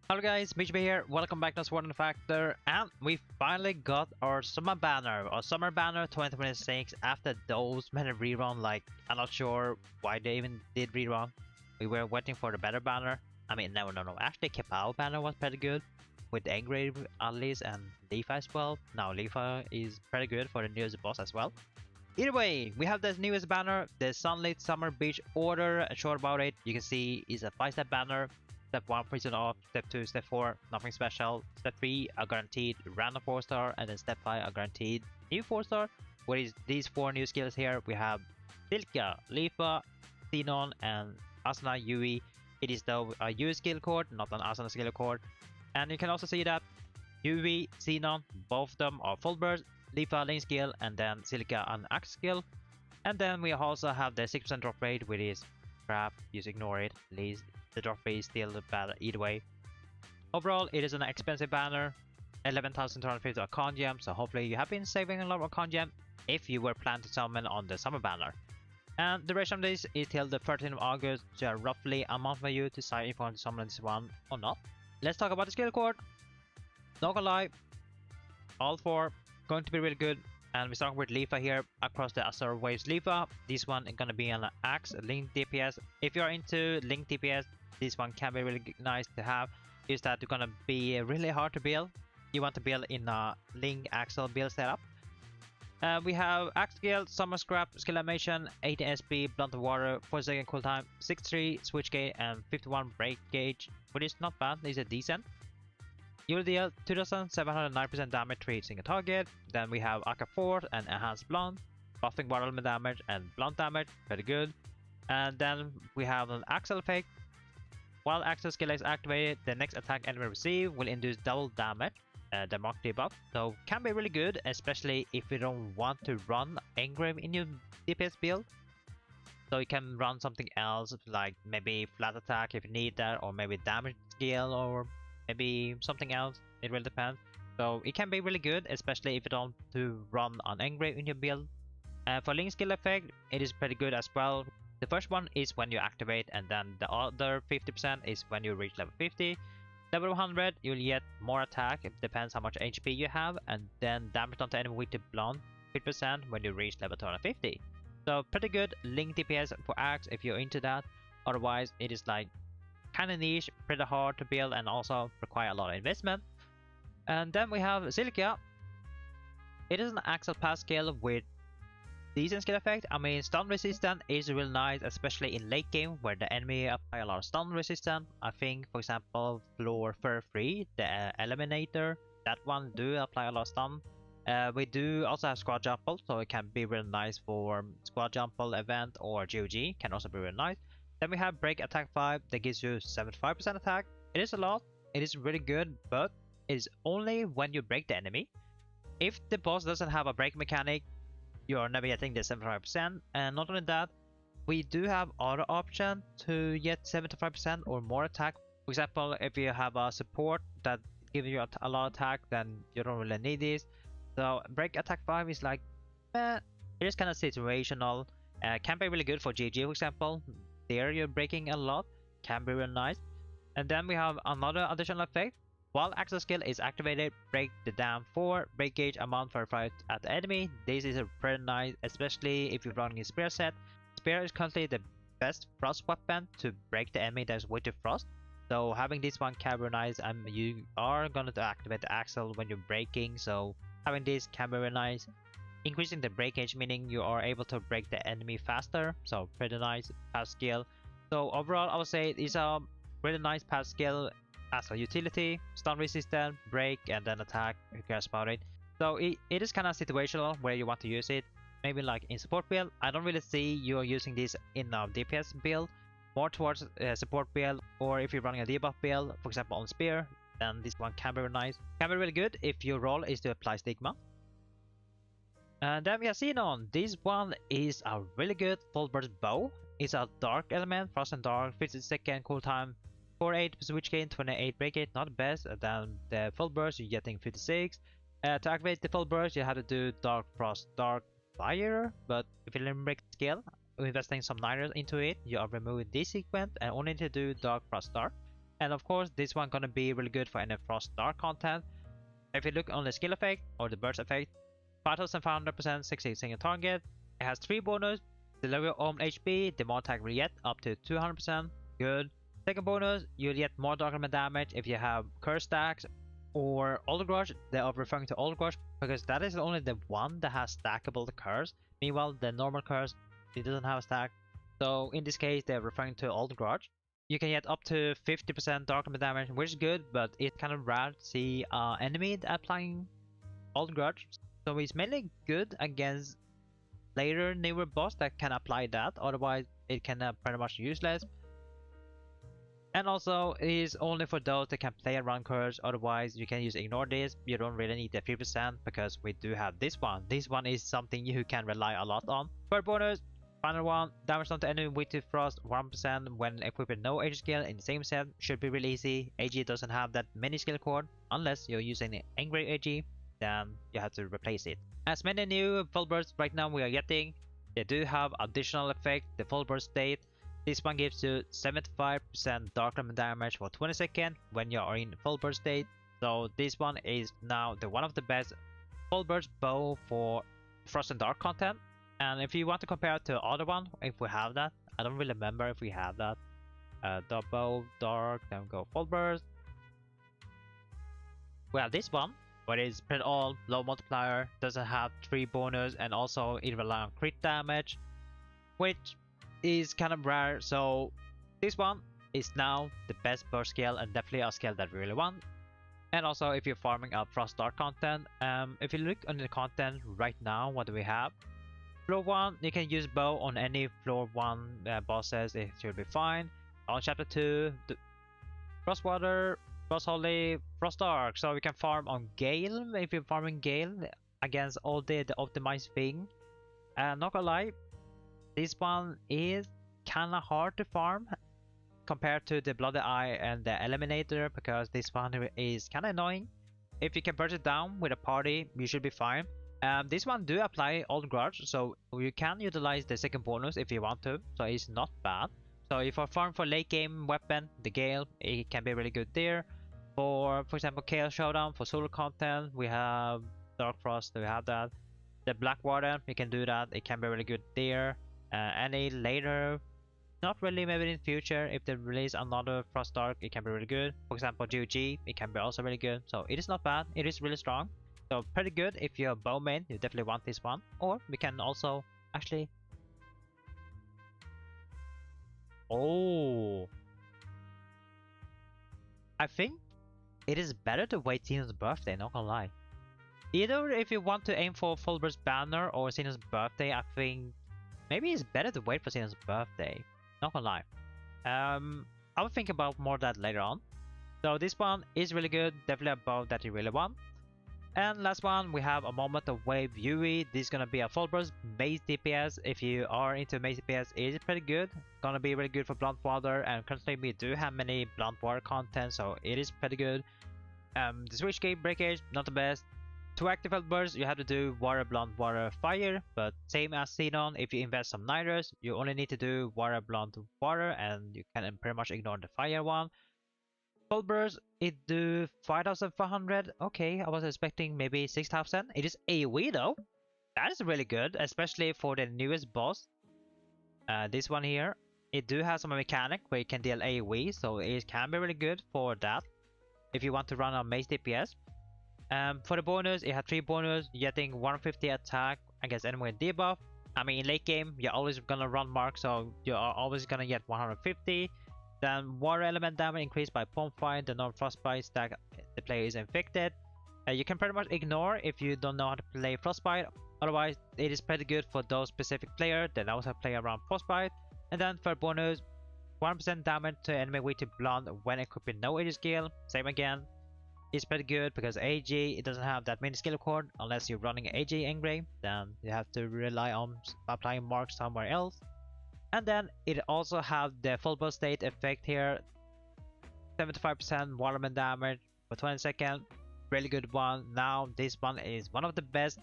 Hello guys, MikuChibi here, welcome back to Sword Factor, and we finally got our summer banner, Summer Banner 2026 after those many rerun. I'm not sure why they even did rerun. We were waiting for the better banner. No. Actually, Kepao banner was pretty good, with the Angry Alice and Leafa as well. Now Leafa is pretty good for the newest boss as well. Either way, we have this newest banner, the Sunlit Summer Beach Order. Short about it, you can see it's a 5-step banner. Step 1, prison off. Step 2, Step 4, nothing special. Step 3, a guaranteed random 4-star. And then Step 5, a guaranteed new 4-star. What is these 4 new skills here? We have Silica, Leafa, Sinon, and Asana UE. It is though a UE skill cord, not an Asana skill cord. And you can also see that UE, Sinon, both of them are full burst. Leafa lane skill, and then Silica an axe skill. And then we also have the 6% drop rate, which is crap. Just ignore it. At least the drop rate is still bad either way. Overall, it is an expensive banner, 11,250 Arcane Gem, so hopefully you have been saving a lot of Arcane Gem if you were planning to summon on the summer banner. And the duration of this is till the 13th of August, so roughly a month for you to decide if you want to summon this one or not. Let's talk about the skill cord. Not gonna lie, all 4 going to be really good. And we start with Leafa here, across the Azure Waves Leafa. This one is gonna be an axe, link DPS. If you're into link DPS, this one can be really nice to have. Is that it's gonna be really hard to build. You want to build in a link axle build setup. We have axe skill, summer scrap, skill animation, 80 SP, blunt of water, 4-second cooltime, 63 switch gauge, and 51 break gauge, which is not bad. It's a decent. You'll deal 2709% damage to each single target. Then we have Aka 4 and enhanced blunt, buffing water element damage and blunt damage, very good. And then we have an axle effect. While axle skill is activated, the next attack enemy receive will induce double damage, the mark debuff. So can be really good, especially if you don't want to run engrave in your DPS build. So you can run something else, like maybe flat attack if you need that, or maybe damage skill, or maybe something else. It really depends. So it can be really good, especially if you don't to run an engrave in your build. For link skill effect, it is pretty good as well. The first one is when you activate, and then the other 50% is when you reach level 50. Level 100, you'll get more attack, it depends how much HP you have, and then damage onto enemy with the blunt 50% when you reach level 250. So pretty good link DPS for axe if you're into that. Otherwise, it is like kinda niche, pretty hard to build, and also require a lot of investment. And then we have Silica. It is an axle pass skill with decent skill effect. Stun resistance is real nice, especially in late game where the enemy apply a lot of stun resistance. I think, for example, floor fur free, the Eliminator, that one do apply a lot of stun. We do also have squad jumble, so it can be real nice for squad jumble event or GOG, can also be real nice. Then we have break attack 5 that gives you 75% attack. It is a lot, it is really good, but it is only when you break the enemy. If the boss doesn't have a break mechanic, you are never getting the 75%. And not only that, we do have other option to get 75% or more attack. For example, if you have a support that gives you a lot of attack, then you don't really need this. So break attack 5 is like, it is kind of situational. Can be really good for GG, for example. There you're breaking a lot, can be real nice. And then we have another additional effect. While axle skill is activated, break the dam 4 break gauge amount verified at the enemy. This is pretty nice, especially if you're running a spear set. Spear is currently the best frost weapon to break the enemy that's with the frost. So having this one can be nice, and you are gonna activate the axle when you're breaking, so having this can be really nice. Increasing the break gauge, meaning you are able to break the enemy faster, so pretty nice pass skill. So overall, I would say it's a really nice pass skill as a utility, stun resistant, break, and then attack, who cares about it. So it is kind of situational where you want to use it. Maybe like in support build, I don't really see you using this in a DPS build, more towards support build, or if you're running a debuff build, for example on spear, then this one can be really nice. Can be really good if your role is to apply stigma. And then we have Sinon. This one is a really good full burst bow. It's a dark element, frost and dark, 50-second cooltime, 48 switch gain, 28 break gauge, not the best. Then the full burst, you're getting 56. To activate the full burst, you have to do dark frost, dark fire. But if you didn't break the skill, investing some nitros into it, you are removing this sequence and only to do dark frost dark. And of course, this one gonna be really good for any Frost Dark content. If you look on the skill effect or the burst effect, 5500% 60 single target. It has 3 bonus: deliver your own HP, the more attack reget up to 200%. Good. Second bonus, you'll get more dark element damage if you have curse stacks or old grudge. They are referring to old grudge because that is only the one that has stackable curse. Meanwhile, the normal curse, it doesn't have a stack. So in this case, they're referring to old grudge. You can get up to 50% dark element damage, which is good, but it's kind of rare to see enemy applying old grudge. So it's mainly good against later newer boss that can apply that. Otherwise, it can pretty much useless. And also, it is only for those that can play around curse. Otherwise, you can use ignore this. You don't really need the 50% because we do have this one. This one is something you can rely a lot on. Third bonus, final one, damage done to enemy with frost 1% when equipping no AG skill in the same set. Should be really easy. AG doesn't have that many skill cord unless you're using an angry AG. Then you have to replace it. As many new full bursts right now we are getting, they do have additional effect. The full burst state. This one gives you 75% dark element damage for 20 seconds when you are in full burst state. So this one is now the one of the best full burst bow for frost and dark content. And if you want to compare it to the other one, if we have that, I don't really remember if we have that. The bow dark, then go full burst. We have this one, but it's pretty all low multiplier, doesn't have 3 bonus, and also it relies on crit damage, which is kind of rare. So this one is now the best burst skill and definitely a skill that we really want. And also if you're farming up frost dark content, if you look on the content right now, what do we have? Floor 1, you can use bow on any floor 1 bosses, it should be fine. On chapter 2, frost water, frost holy, frost dark, so we can farm on gale if you're farming gale against all the optimized thing. Not gonna lie, this one is kinda hard to farm compared to the Bloody Eye and the Eliminator because this one is kinda annoying. If you can burst it down with a party, you should be fine. This one do apply Old Grudge, so you can utilize the second bonus if you want to, so it's not bad. So if you farm for late game weapon, the Gale, it can be really good there. For example, Chaos Showdown, for solo content, we have Dark Frost, we have that. The Black Water, you can do that, it can be really good there. Any later, not really, maybe in future, if they release another Frost Dark, it can be really good. For example, GOG, it can be also really good. So it is not bad, it is really strong. So pretty good if you're a bow main, you definitely want this one. Or we can also actually... Oh! I think it is better to wait Sinon's birthday, not gonna lie. Either if you want to aim for full burst banner or Sinon's birthday, I think maybe it's better to wait for Sinon's birthday. Not gonna lie. I will think about more of that later on. So this one is really good, definitely above that you really want. And last one, we have a moment of wave Yui. This is gonna be a full burst base DPS. If you are into base DPS, it is pretty good. Gonna be really good for blunt water, and currently we do have many blunt water content, so it is pretty good. The switch gate breakage, not the best. To activate burst, you have to do water, blunt, water, fire, but same as Sinon, if you invest some nitros, you only need to do water, blunt, water, and you can pretty much ignore the fire one. Full burst, it do 5,400. Okay, I was expecting maybe 6,000. It is AoE though. That is really good, especially for the newest boss. This one here, it do have some mechanic where you can deal AoE, so it can be really good for that if you want to run a mace DPS. For the bonus, it has 3 bonus, getting 150 attack against enemy with debuff. I mean, in late game, you're always gonna run mark, so you are always gonna get 150. Then water element damage increased by 0.5, the non-frostbite stack the player is infected. You can pretty much ignore if you don't know how to play frostbite. Otherwise, it is pretty good for those specific players that also play around frostbite. And then for bonus, 1% damage to enemy with blunt when equipping no AG skill. Same again. It's pretty good because AG, it doesn't have that many skill cord unless you're running AG engrave, then you have to rely on applying marks somewhere else. And then it also have the full burst state effect here, 75% waterman damage for 20 seconds, really good one. Now this one is one of the best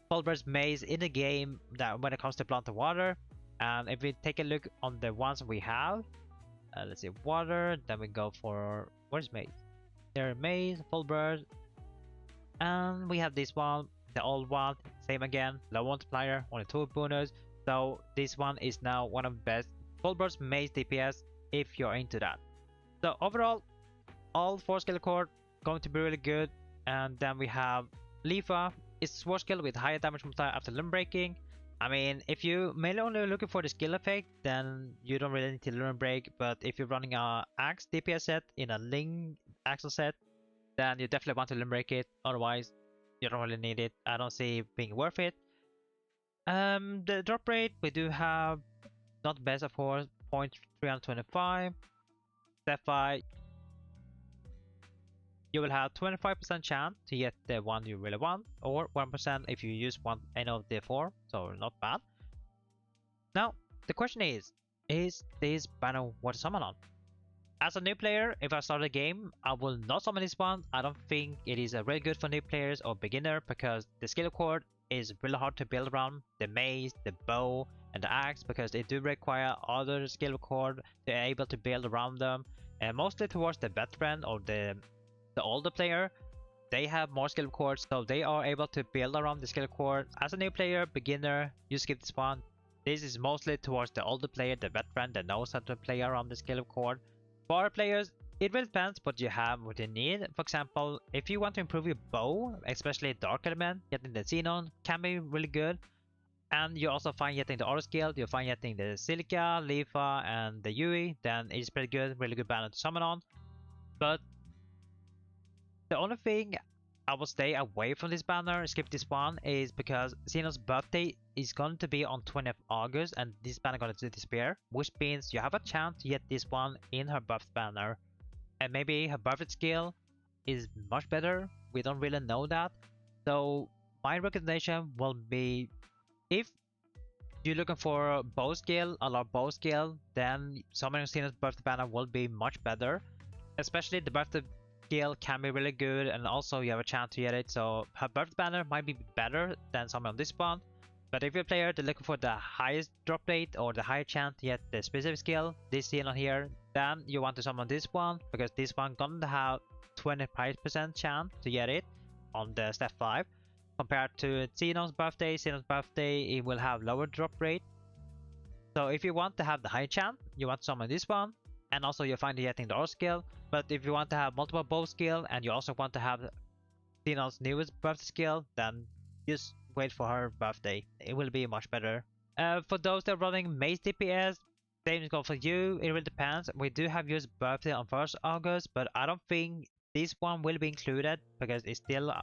full burst maze in the game that when it comes to blunt water. And if we take a look on the ones we have, let's see, water. Then we go for, where's maze? There, maze, full bird. And we have this one, the old one, same again, low multiplier, only 2 bonus. So this one is now one of the best full burst maze DPS if you're into that. So overall, all 4 skill core going to be really good. And then we have Leafa. It's 4 skill with higher damage multiplier after limb breaking. I mean, if you mainly only looking for the skill effect, then you don't really need to limb break. But if you're running a axe DPS set in a Ling axle set, then you definitely want to limb break it. Otherwise, you don't really need it. I don't see it being worth it. The drop rate we do have not best of course, 0.325. Step 5, you will have 25% chance to get the one you really want, or 1% if you use any of the 4, so not bad. Now, the question is this banner worth to summon on? As a new player, if I start a game, I will not summon this one. I don't think it is really good for new players or beginner because the skill cord is really hard to build around. The mace, the bow, and the axe, because they do require other skill cord to be able to build around them. And mostly towards the veteran or the older player, they have more skill cords, so they are able to build around the skill cord. As a new player, beginner, you skip this one. This is mostly towards the older player, the veteran that knows how to play around the skill cord. For our players, it really depends what you have, what you need. For example, if you want to improve your bow, especially dark element, getting the Sinon can be really good. And you also find getting the auto skill, you find getting the Silica, Leafa, and the Yui, then it's pretty good, really good banner to summon on. But the only thing I will stay away from this banner, skip this one, is because Sinon's birthday is going to be on 20th August and this banner going to disappear, which means you have a chance to get this one in her birth banner. And maybe her birthday skill is much better, we don't really know that. So my recommendation will be, if you're looking for bow skill, a lot of bow skill, then summoning Sinon's birthday banner will be much better. Especially the birthday skill can be really good, and also you have a chance to get it, so her birth banner might be better than someone on this one. But if you're a player that's looking for the highest drop rate or the higher chance to get the specific skill, this Sinon here, then you want to summon this one, because this one gonna have 25% chance to get it on the step 5. Compared to Sinon's birthday, it will have lower drop rate. So if you want to have the high chance, you want to summon this one, and also you'll find getting the auto skill. But if you want to have multiple bow skill and you also want to have Sinon's newest birthday skill, then just wait for her birthday. It will be much better. For those that are running maze DPS, same is going for you. It really depends. We do have Yui's birthday on 1st August, but I don't think this one will be included because it's still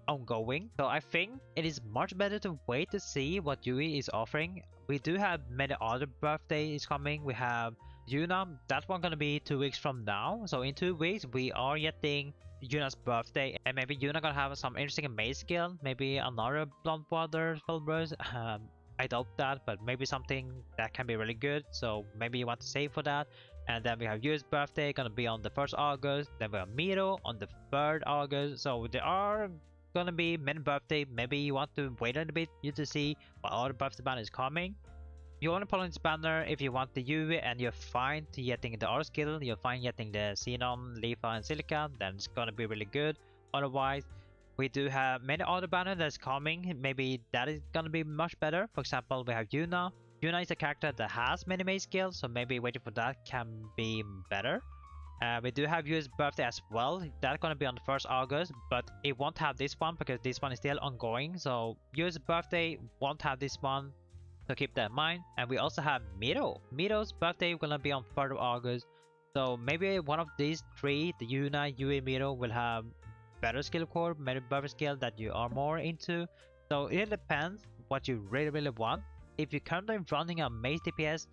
ongoing. So I think it is much better to wait to see what Yui is offering. We do have many other birthdays coming. We have Yuna, that one gonna be 2 weeks from now. So in 2 weeks we are getting Yuna's birthday, and maybe Yuna gonna have some interesting maze skill, maybe another blonde water full burst. I doubt that, but maybe something that can be really good, so maybe you want to save for that. And then we have Yu's birthday gonna be on the 1st August, then we have Miro on the 3rd August. So there are gonna be many birthday. Maybe you want to wait a little bit to see what other birthday banner is coming. You want to pull in this banner if you want the UV and you're fine to getting the auto skill, you're fine getting the Sinon, Leafa, and Silica, then it's gonna be really good. Otherwise, we do have many other banners that's coming, maybe that is gonna be much better. For example, we have Yuna. Yuna is a character that has many main skills, so maybe waiting for that can be better. We do have Yu's birthday as well, that's gonna be on the 1st August, but it won't have this one because this one is still ongoing, so Yu's birthday won't have this one. So keep that in mind. And we also have Miro. Miro's birthday gonna be on 3rd of August. So maybe one of these 3, the Yuna, Yui, Miro, will have better skill core, better birthday skill that you are more into. So it depends what you really want. If you're currently running a maze DPS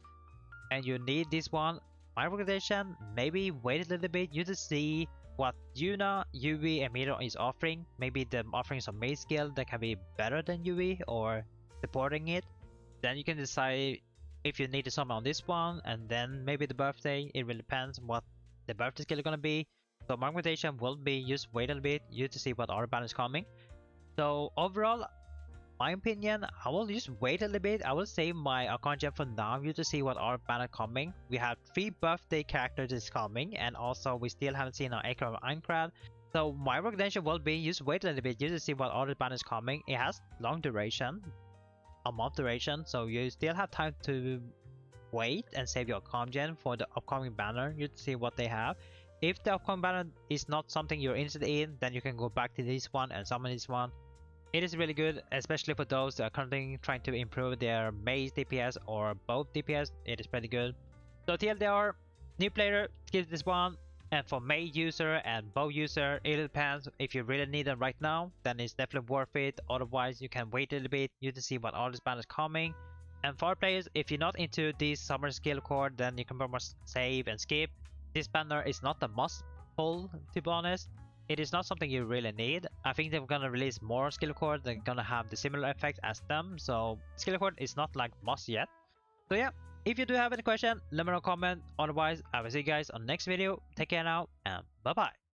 and you need this one, my recommendation, maybe wait a little bit you to see what Yuna, Yui, and Miro is offering. Maybe they're offering some maze skill that can be better than Yui or supporting it. Then you can decide if you need to summon on this one, and then maybe the birthday. It really depends what the birthday skill is gonna be. So my recommendation will be just wait a little bit, you to see what other banner is coming. So overall, my opinion, I will just wait a little bit. I will save my account gem for now, you to see what our banner coming. We have 3 birthday characters is coming, and also we still haven't seen our Acre of Minecraft. So my recommendation will be just wait a little bit just to see what other banners coming. It has long duration, a month duration, so you still have time to wait and save your account gem for the upcoming banner. You to see what they have. If the upcoming banner is not something you're interested in, then you can go back to this one and summon this one. It is really good, especially for those that are currently trying to improve their maze DPS or both DPS. It is pretty good. So TLDR, new player, skip this one. And for maze user and bow user, it depends. If you really need them right now, then it's definitely worth it. Otherwise, you can wait a little bit, you to see what all this banner is coming. And for players, if you're not into this summer skill core, then you can pretty much save and skip. This banner is not a must pull, to be honest. It is not something you really need. I think they're gonna release more skill core. They're gonna have the similar effect as them. So skill core is not like must yet. So yeah, if you do have any question, let me know in a comment. Otherwise, I will see you guys on the next video. Take care now and bye bye.